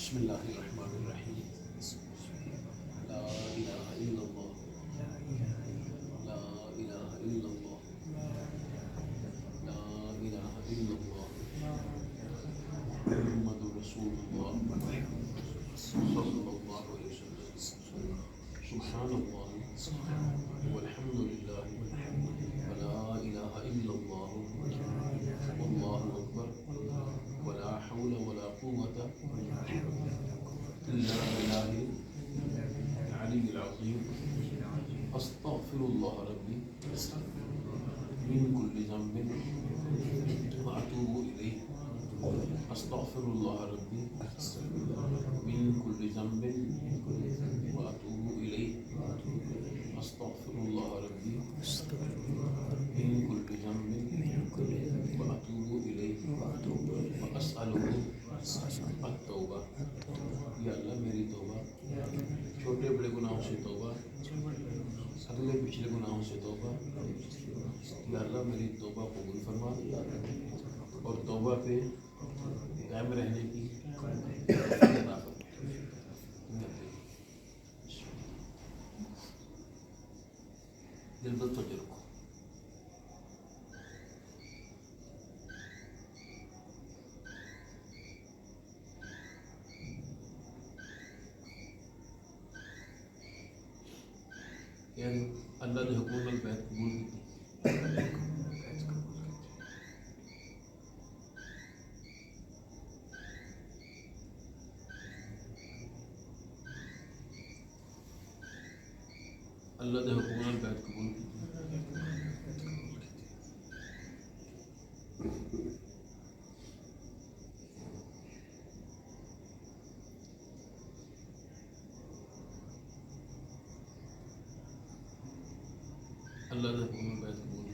بسم اللہ الرحمن الرحیم. لا الہ الا اللہ. لا الہ الا اللہ. لا الہ الا اللہ. محمد رسول اللہ صلی اللہ علیہ وسلم. سبحان اللہ والحمد للہ ولا الہ الا اللہ واللہ اکبر ولا حول ولا قوة إلا بالله العلي العظيم. أستغفر الله ربي من كل ذنب وأتوب إليه. أستغفر الله ربي من كل ذنب وأتوب إليه. أستغفر الله ربي من كل ذنب وأتوب إليه وأسأله التوبہ. یا اللہ میری توبہ، چھوٹے بڑے گناہوں سے توبہ، اگلے پچھلے گناہوں سے توبہ. یا اللہ میری توبہ قبول فرما اور توبہ پہ قائم رہنے کی عطا فرما. دل بل تو رکھو. اللہ نے حکومت بیعت قبول کی. اللہ نے حکومت بیعت قبول کی. اللہ نے حکومت بیعت قبول کی.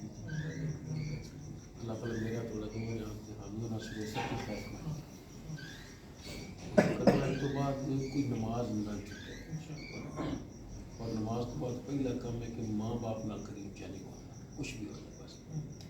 اللہ تعالیٰ میرا توڑا دوں گا حامی اور ناصر سب کی خیر کرنا. کرنے تو بعد کوئی نماز نہ چھوٹے اور نماز تو بعد پہلا کام ہے کہ ماں باپ نہ قریب جانے کو کچھ بھی ہو.